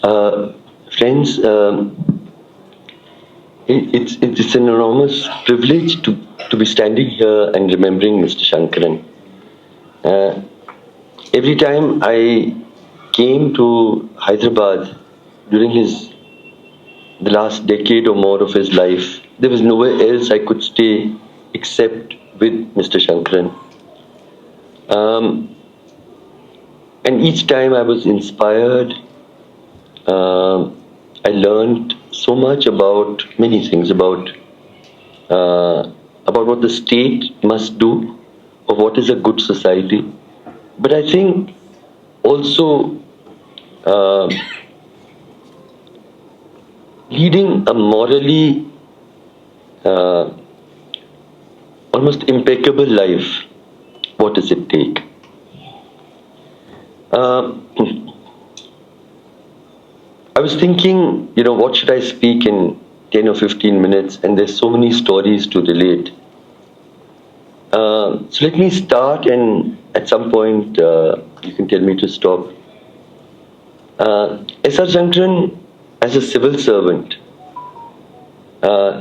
Friends, it's an enormous privilege to be standing here and remembering Mr. Shankaran. Every time I came to Hyderabad during the last decade or more of his life, there was nowhere else I could stay except with Mr. Shankaran. And each time I was inspired. I learned so much about many things, about what the state must do, or what is a good society. But I think also leading a morally almost impeccable life, what does it take? I was thinking, what should I speak in 10 or 15 minutes? And there's so many stories to relate. So let me start, and at some point you can tell me to stop. S.R. Shankaran, as a civil servant,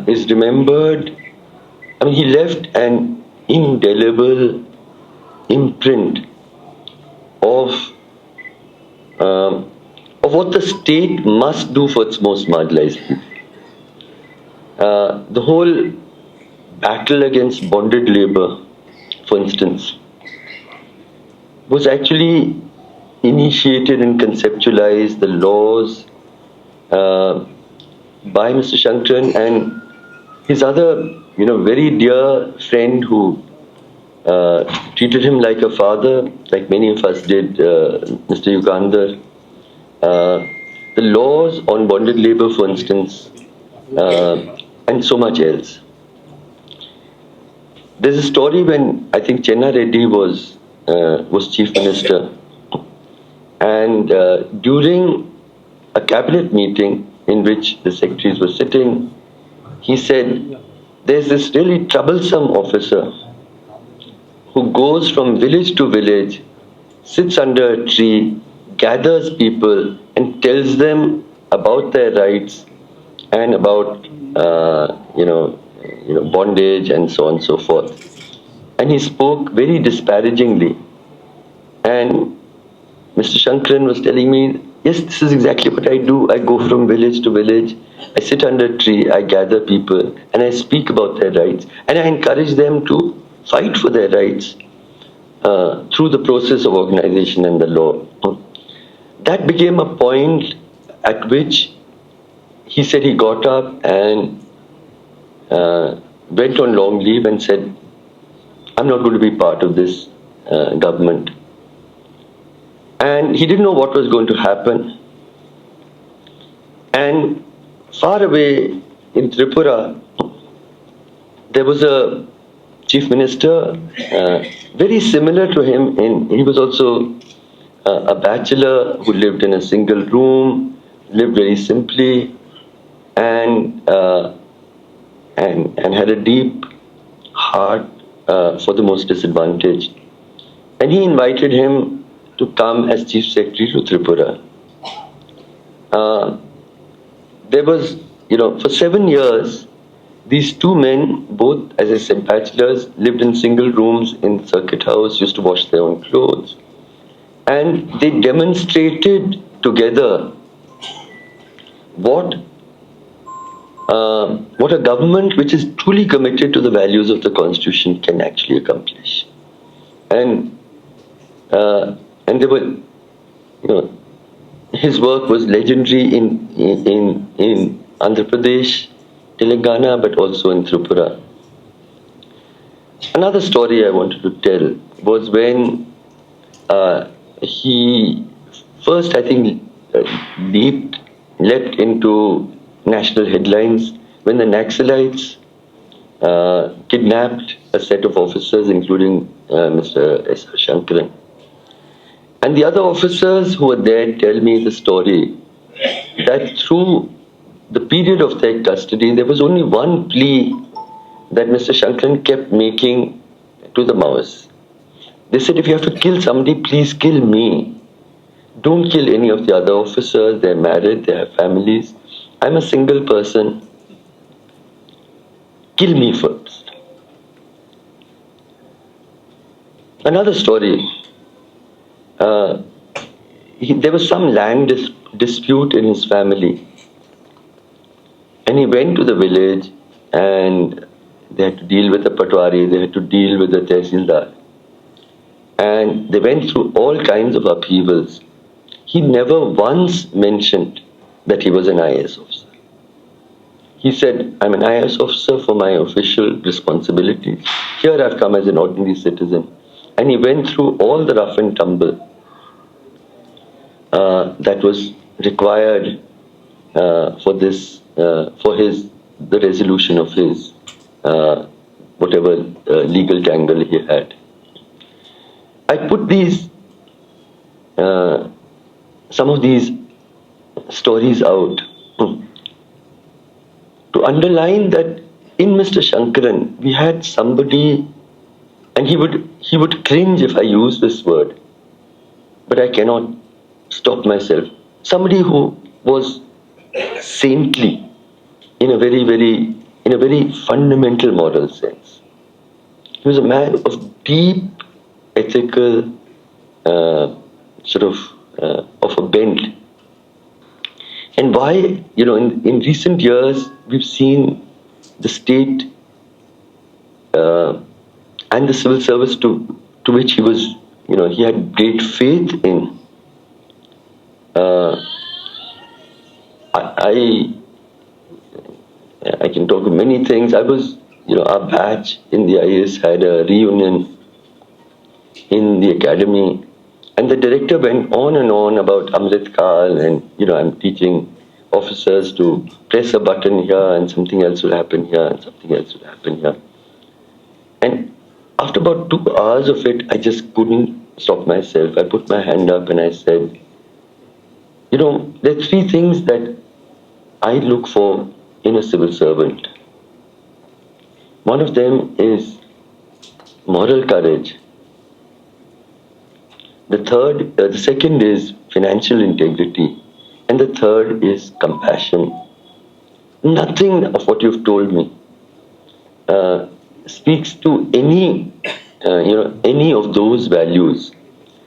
is remembered. I mean, he left an indelible imprint of what the state must do for its most marginalized people. The whole battle against bonded labor, for instance, was actually initiated and conceptualized, the laws, by Mr. Shankaran and his other, very dear friend who treated him like a father, like many of us did, Mr. Yugandhar. The laws on bonded labor, for instance, and so much else. There's a story when I think Chenna Reddy was chief minister, and during a cabinet meeting in which the secretaries were sitting, he said, "There's this really troublesome officer who goes from village to village, sits under a tree, gathers people and tells them about their rights and about bondage and so on and so forth." And he spoke very disparagingly. And Mr. Shankaran was telling me, yes, this is exactly what I do. I go from village to village, I sit under a tree, I gather people, and I speak about their rights, and I encourage them to fight for their rights through the process of organization and the law. That became a point at which he said he got up and went on long leave and said, "I'm not going to be part of this government." And he didn't know what was going to happen. And far away in Tripura, there was a chief minister, very similar to him. He was also a bachelor who lived in a single room, lived very simply, and had a deep heart for the most disadvantaged. And he invited him to come as chief secretary to Tripura. There was, for 7 years, these two men, both, as I said, bachelors, lived in single rooms in Circuit House, used to wash their own clothes. And they demonstrated together what a government which is truly committed to the values of the Constitution can actually accomplish. And they were, his work was legendary in Andhra Pradesh, Telangana, but also in Tripura. Another story I wanted to tell was when he first, I think, leapt into national headlines when the Naxalites kidnapped a set of officers, including Mr. S.R. Shankaran. And the other officers who were there tell me the story that through the period of their custody, there was only one plea that Mr. Shankaran kept making to the Maoists. They said, if you have to kill somebody, please kill me. Don't kill any of the other officers. They're married, they have families. I'm a single person. Kill me first. Another story. There was some land dispute in his family. And he went to the village and they had to deal with the patwari, they had to deal with the tehsildar. And they went through all kinds of upheavals. He never once mentioned that he was an IAS officer. He said, I'm an IAS officer for my official responsibilities. Here I've come as an ordinary citizen. And he went through all the rough and tumble that was required for this, the resolution of his whatever legal tangle he had. I put these, some of these stories out to underline that in Mr. Shankaran, we had somebody, and he would cringe if I use this word, but I cannot stop myself. Somebody who was saintly in a very fundamental moral sense. He was a man of deep ethical of a bent. And why, in recent years, we've seen the state and the civil service to which he was, he had great faith in. I can talk of many things. I was, our batch in the IAS had a reunion in the academy, and the director went on and on about Amrit Kal, and I'm teaching officers to press a button here and something else will happen here and something else will happen here. And after about 2 hours of it, I just couldn't stop myself. I put my hand up and I said, there are 3 things that I look for in a civil servant. One of them is moral courage. The second is financial integrity. And the third is compassion. Nothing of what you've told me speaks to any of those values,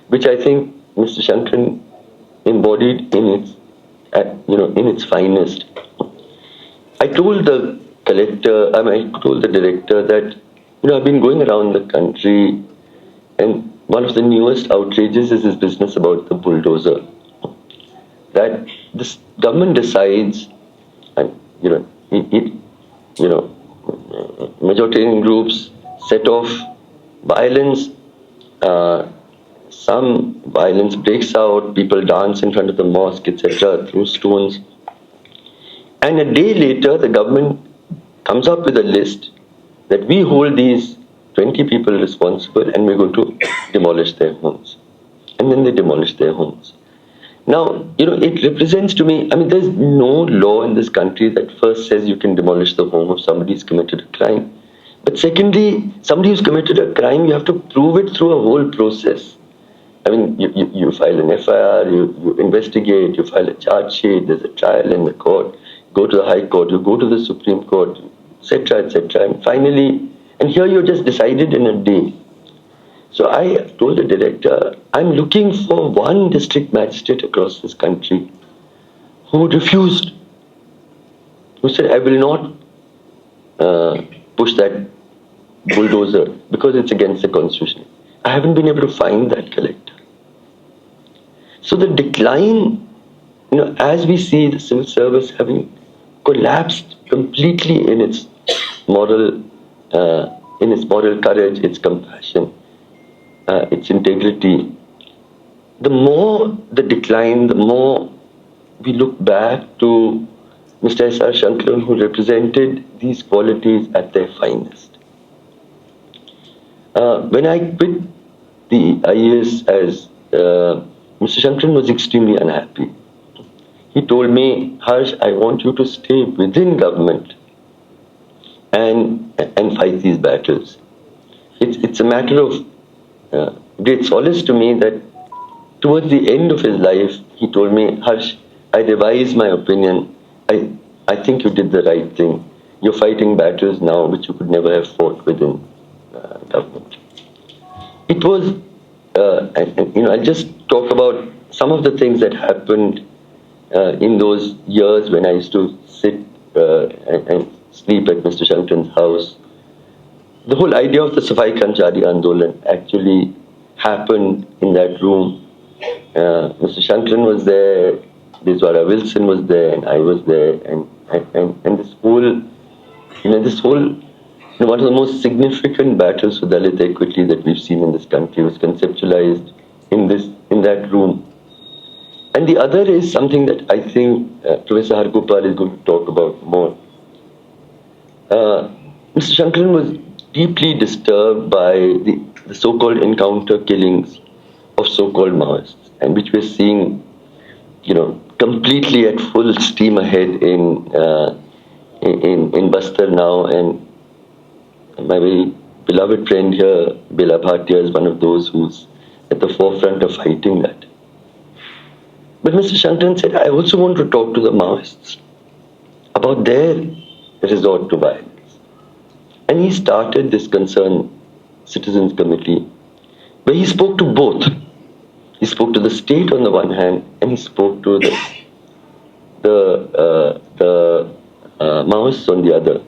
which I think Mr. Shankaran embodied in its finest. I told the collector, I told the director that, I've been going around the country, and one of the newest outrages is this business about the bulldozer. That this government decides, and majoritarian groups set off violence. Some violence breaks out. People dance in front of the mosque, etc., throw stones. And a day later, the government comes up with a list that we hold these 20 people responsible, and we're going to demolish their homes. And then they demolish their homes. Now, it represents to me, there's no law in this country that first says you can demolish the home of somebody who's committed a crime. But secondly, somebody who's committed a crime, you have to prove it through a whole process. You file an FIR, you investigate, you file a charge sheet, there's a trial in the court, go to the High Court, you go to the Supreme Court, etc., etc. And finally, and here you're just decided in a day. So I told the director, I'm looking for one district magistrate across this country who refused, who said, I will not push that bulldozer because it's against the constitution. I haven't been able to find that collector. So the decline, as we see the civil service having collapsed completely in its moral courage, its compassion, its integrity. The more the decline, the more we look back to Mr. S.R. Shankaran, who represented these qualities at their finest. When I quit the IAS, as Mr. Shankaran was extremely unhappy. He told me, Harsh, I want you to stay within government and fight these battles. It's a matter of great solace to me that towards the end of his life, he told me, Harsh, I revised my opinion. I think you did the right thing. You're fighting battles now which you could never have fought within government. It was, I'll just talk about some of the things that happened in those years when I used to sit and sleep at Mr. Shankran's house. The whole idea of the Safai Karmchari Andolan actually happened in that room. Mr. Shankran was there, Biswara Wilson was there, and I was there, and this whole, one of the most significant battles for Dalit equity that we've seen in this country was conceptualized in that room. And the other is something that I think Professor Hargopal is going to talk about more. Mr. Shankran was deeply disturbed by the so-called encounter killings of so-called Maoists, and which we're seeing, completely at full steam ahead in Bastar now. And my very beloved friend here, Bela Bhatia, is one of those who's at the forefront of fighting that. But Mr. Shankran said, I also want to talk to the Maoists about their resort to violence. And he started this Concerned Citizens Committee, where he spoke to both. He spoke to the state on the one hand, and he spoke to the Maoists on the other.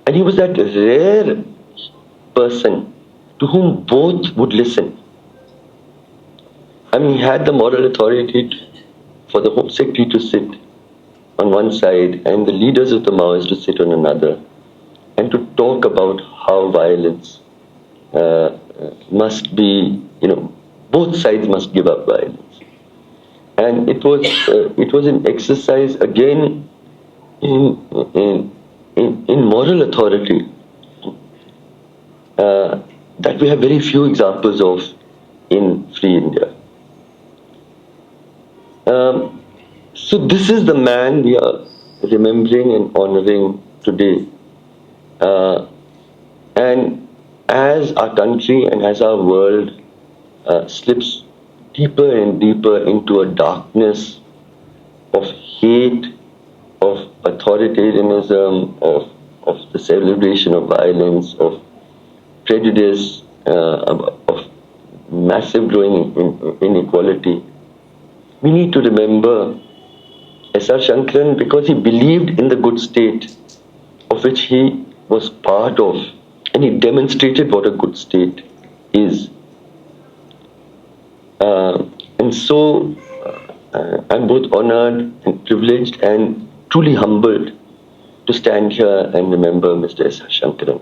And he was that rare person to whom both would listen. I mean, he had the moral authority for the Home Secretary to sit on one side and the leaders of the Maoists to sit on another, and to talk about how violence must be, both sides must give up violence. And it was an exercise again in moral authority that we have very few examples of in free India. So this is the man we are remembering and honoring today. And as our country and as our world slips deeper and deeper into a darkness of hate, of authoritarianism, of the celebration of violence, of prejudice, of massive growing inequality, we need to remember S.R. Shankran, because he believed in the good state of which he was part of, and he demonstrated what a good state is. And so I'm both honored and privileged and truly humbled to stand here and remember Mr. S.R. Shankran.